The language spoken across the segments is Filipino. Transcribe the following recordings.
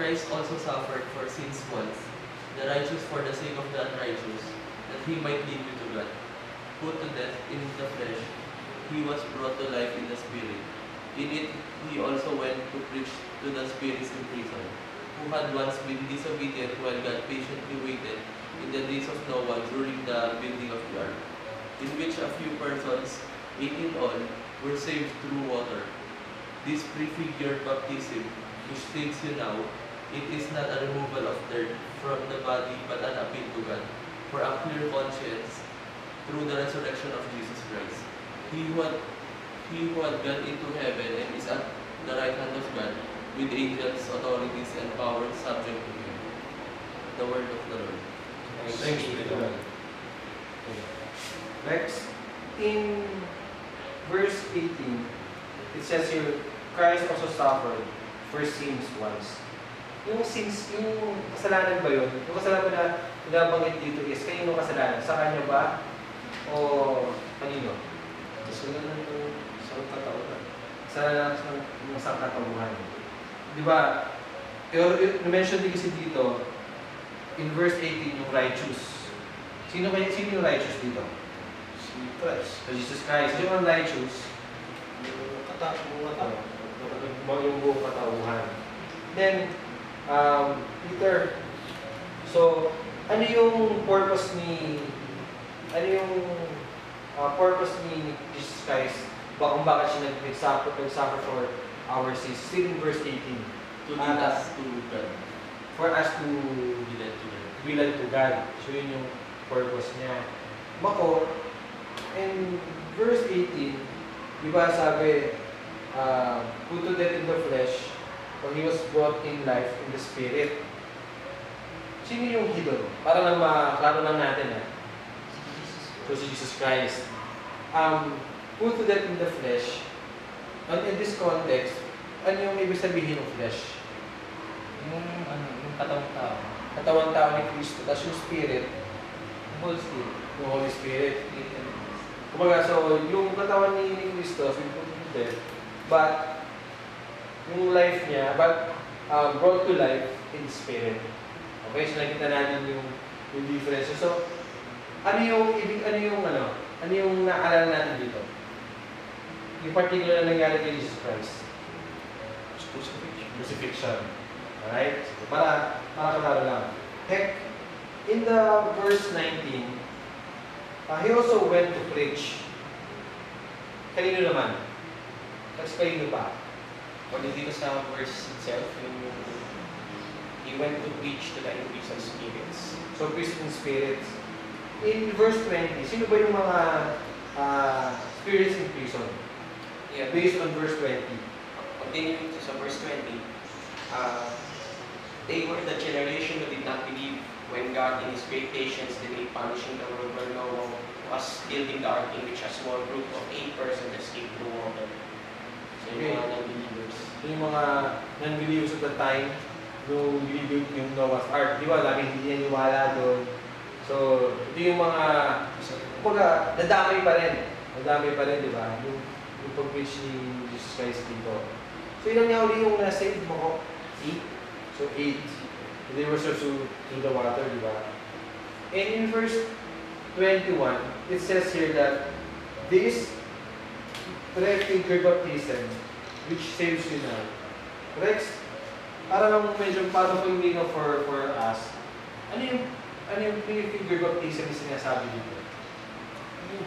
Christ also suffered for sins once, the righteous for the sake of the unrighteous, that he might lead you to God. Put to death in the flesh, he was brought to life in the spirit. In it he also went to preach to the spirits in prison, who had once been disobedient while God patiently waited in the days of Noah during the building of the ark, in which a few persons, 8 in all, were saved through water. This prefigured baptism, which saves you now, it is not a removal of dirt from the body but an appeal to God, for a clear conscience through the resurrection of Jesus Christ. He who had gone into heaven and is at the right hand of God, with angels, authorities, and powers subject to him. The word of the Lord. Thanks be to God. Next, in verse 18, it says here, Christ also suffered for sins once. Yung sins, yung kasalanan ba yun? Yung kasalanan na nabanggit dito is, kanino kasalanan? Sa kanya ba? O kanino? Kasalanan ng isang katauhan. Kasalanan ng isang katauhan. Di ba? Na-mention din kasi dito, in verse 18, yung righteous. Sino yung righteous dito? Si Christ. So, Jesus Christ. Yung righteous, yung buong katauhan. Then, Peter, so, ano yung purpose ni Jesus Christ? Kung bakit siya nag-suffer for our sins? Still in verse 18. To lead us to God. For us to Be led to God. So, yun yung purpose niya. Bako, in verse 18, di ba sabi, put to death in the flesh, or he was brought in life in the spirit. Sino yung he doon? Para lang maklaro lang natin So si Jesus Christ. Put to death in the flesh. And in this context, ano yung ibig sabihin ng flesh? Yung katawang tao. Katawang tao ni Kristo, tapos yung spirit, Whole spirit. yung Holy Spirit. Kumbaga, so yung katawan ni Kristo, so yung put to death, but yung life niya, brought to life in spirit. Okay, so nakita natin yung difference. So, ano yung naalala natin dito? Yung particular na nangyari kay Jesus Christ. Crucifixion. Alright? So, para kalaro lang. Heck, in the verse 19, he also went to preach. Kanino naman? Kasi kanino pa? Pag dito sa verse itself, he went to preach to the imprisoned spirits. So, prison spirits. In verse 20, sino ba yung mga spirits in prison? Yeah. Based on verse 20. Continuing to sa verse 20, they were the generation who did not believe when God in His great patience delayed punishing the world where Noah was building the ark in which a small group of 8 persons escaped through water. So yung mga non-believers. So, yung mga non-believers at the time, nung binibuild yung Noah's Ark, di ba, laging hindi naniwala doon. So, ito yung mga, kumbaga, nadamay pa rin. Nadamay pa rin, di ba? Yung pag-preach ni Jesus Christ dito. So, ilan niya uli yung na-save mo ko? 8? So, 8. They were served to the water, di ba? And in verse 21, it says here that this prefigured baptism, which saves you now. Rex, para lang medyo para po yung for us, ano yung prefigured baptism na sinasabi dito?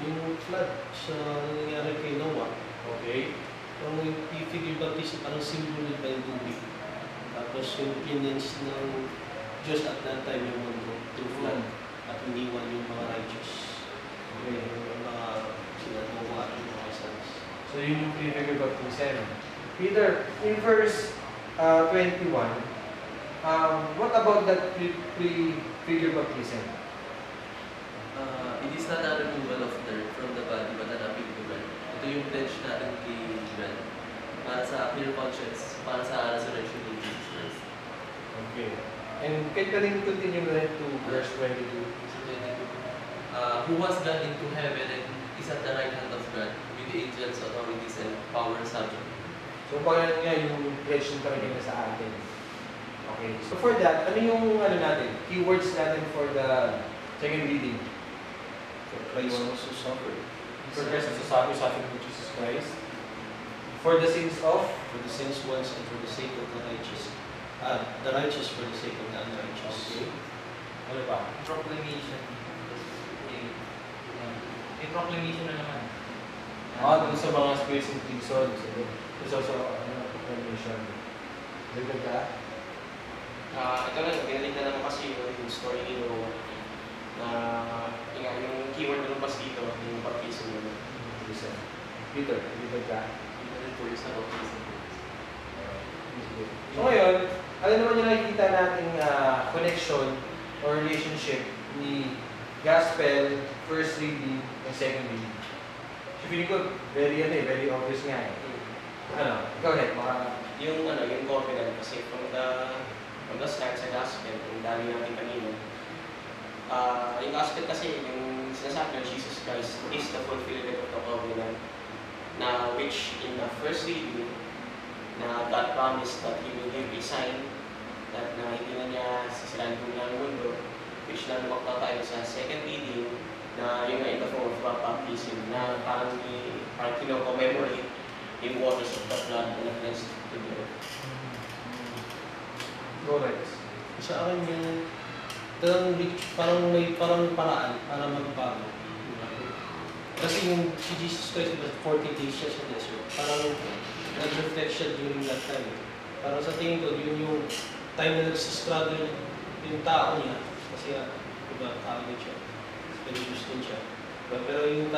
Yung flood sa nangyari kay Noah. Okay. Yung prefigured baptism, parang symbol ba yung tubig. Tapos yung cleanse ng Diyos at that time yung mundo through flood at iniwan yung mga righteous. Okay. Yung mga sinagawa yung mga sons. So yun yung prefigured baptism. Peter, in verse 21, what about that prefigured baptism? It is not a removal of dirt from the body but an appeal to God. Ito yung pledge natin kay God. Para sa clear conscience, para sa resurrection of Jesus Christ. Okay. And can you rin continue to verse 22? Who has gone into heaven and is at the right hand of God with the angels, authorities, and power subject. So, parang nga yung pledge ng Panginoon sa atin. Okay. So for that, ano yung ano natin? Keywords natin for the second reading. For Christ also suffered. For Christ as a suffering for Jesus Christ. For the sins of For the sins once and for the sake of the righteous. The righteous for the sake of the unrighteous. Okay. Ano pa? Proclamation. May proclamation na naman. Dun sa mga spirits in prison. There's also proclamation. Dagdag ka? Ito lang, binalik na naman kasi yung story ni Noah na yung keyword na lumabas dito, yung baptism mo. Peter, dagdag ka? Even if for isa baptism. So ngayon, ano naman yung nakikita nating connection or relationship ni gospel, first reading, and second reading? So feeling ko, very obvious nga eh. Ano? Ikaw ulit, Yung covenant kasi from the start sa gospel, yung dami natin kanina. Yung gospel kasi, yung sinasabi ng Jesus Christ is the fulfillment of the covenant na which in the first reading na God promised that He will give a sign that na hindi na niya sisilahin po niya ang mundo, which na lumakta tayo sa second reading na yung in the form of baptism na parang kino-commemorate yung waters of the blood na cleansed to the earth. Correct. Sa akin yung may paraan para magbago. Diba? Kasi yung si Jesus Christ, 40 days siya sa desert. Parang nag-reflect siya during that time. Parang sa tingin ko, yun yung time na nagsistruggle yung tao niya. Kasi diba, tao din siya. Religious din siya. Diba? Pero yung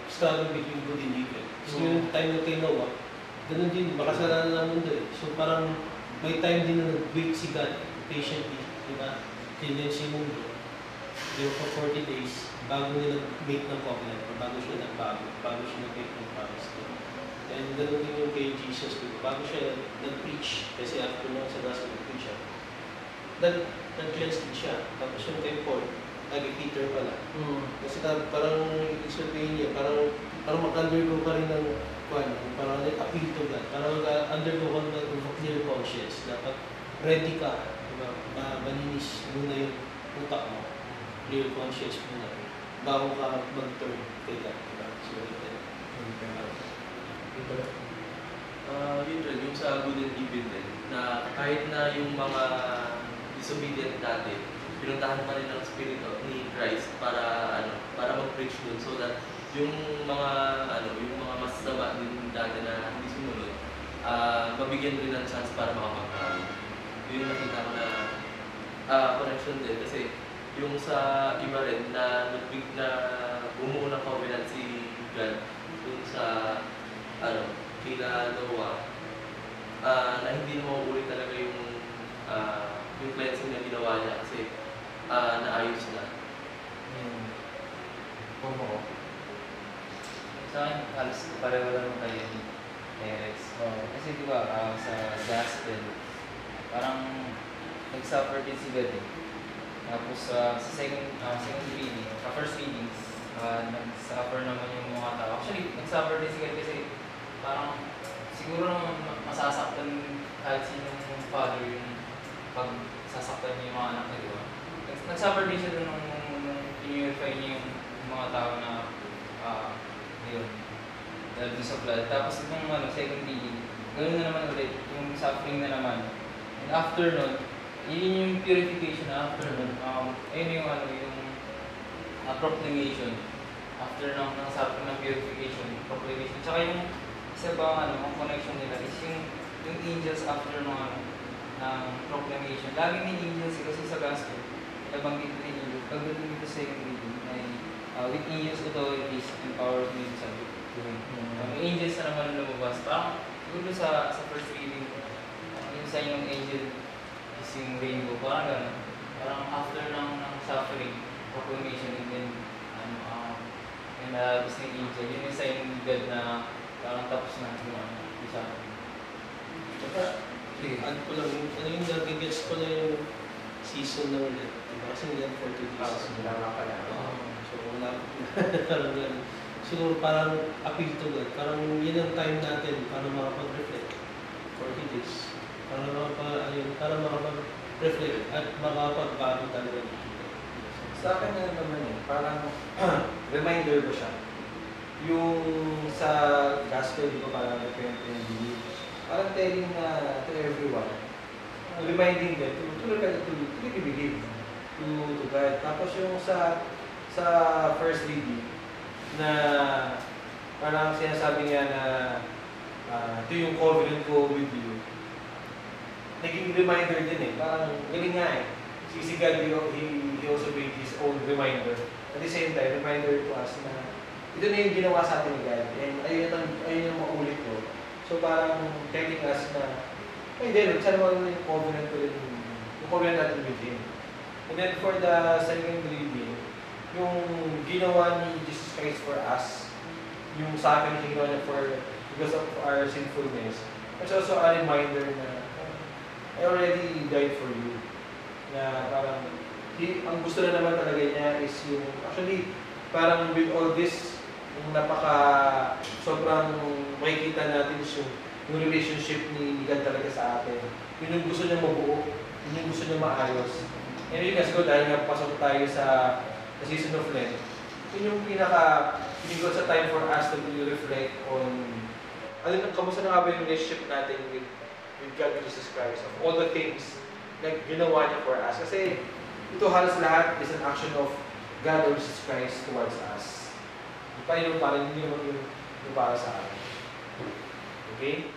struggle between good and evil. Kasi yung time na kay Noah, ganun din, makasalanan ng mundo eh. So parang may time din na nag-wait si God patiently, diba? Cleanse yung mundo. Diba, for 40 days, bago niya nag-make ng covenant, or bago siya nagbago, bago siya nag-make ng promise. And ganun din yung kay Jesus, diba? Bago siya nag-preach, kasi after na sa gospel nag-preach siya, nag-cleanse din siya. Tapos yung kay Paul, kay Peter pala. Kasi parang sabihin niya, parang mag-undergo ka rin ng parang appeal to God, parang undergo ka ng clear conscience. Dapat ready ka, diba? Malinis muna yung utak mo, clear conscience muna, bago ka mag-turn kay God. Diba? So, Yun rin, yung sa good and evil din, na kahit na yung mga disobedient natin, pinuntahan pa rin ng Spirito ni Christ para mag-preach dun so that yung mga masasama din dati na hindi sumunod, mabigyan rin ng chance para makapagbago. Yun yung nakita ko na connection din kasi yung sa iba rin na bumuo ng covenant si God dun sa kila Noah, na hindi na mauulit talaga yung cleansing na ginawa niya kasi naayos na. Sa akin, halos pareho lang kayo ni Rex. Kasi di ba, sa gospel, parang nag-suffer din si God eh. Tapos sa second reading, sa first readings, nag-suffer naman yung mga tao. Actually, nag-suffer din si God kasi parang siguro naman masasaktan kahit sinong father yung pag sasaktan niya yung mga anak niya, di ba? Nag-suffer din siya doon nung in-unify niya yung mga tao na yun, dahil sa blood. Tapos itong second reading, ganoon na naman ulit, yung suffering na naman. And after nun, yun yung purification na after nun. Ayun yung proclamation. After ng suffering ng purification, proclamation. Tsaka yung isa ba ang connection nila is yung angels after ng proclamation. Lagi may angels kasi sa gospel. Nabanggit na angels. Pagdating dito sa second reading, with angels authorities and powers may be subject to him. Angels na naman lumabas. Parang siguro sa first reading, yung sign ng angel is yung rainbow. Parang gano'n. Parang after ng suffering, proclamation, and then and gusto ng angel. Yun yung sign ng God na parang tapos na yung suffering. add ko lang, yung nagigets ko na yung season ng ulit. Diba? Kasi nila 40 days. So, wala ko parang gano'n. Siguro parang appeal to God. Parang yun ang time natin para makapag-reflect. 40 days. para makapag-reflect at makapagbago talaga. Sa akin na naman parang reminder ko siya. Yung sa gospel, di ba parang repent and believe. Parang telling to everyone, reminding them to really believe to God. Tapos yung sa first reading, na parang sinasabi niya na ito yung covenant ko with you. Naging reminder din Parang galing nga Si God, he also made his own reminder. At the same time, reminder to us na ito na yung ginawa sa atin ni God. And ayun yung maulit ko. So parang telling us na, ay din, sana mo yung covenant ko rin, yung covenant natin with Him. And then for the second reading, yung ginawa ni Jesus Christ for us, yung sa akin yung ginawa niya because of our sinfulness, it's also a reminder na I already died for you. Na parang, ang gusto na naman talaga niya is yung, actually, parang with all this, yung sobrang makikita natin is yung relationship ni God talaga sa atin. Yun yung gusto niya mabuo, yun yung gusto niya maayos. And yun nga, siguro dahil nga pasok tayo sa season of Lent, yun yung pinigod sa time for us to really reflect on, kamusta na nga ba yung relationship natin with God, with Jesus Christ, of all the things like ginawa niya for us. Kasi ito halos lahat is an action of God or Jesus Christ towards us. Parang hindi naman yung para sa akin. Okay?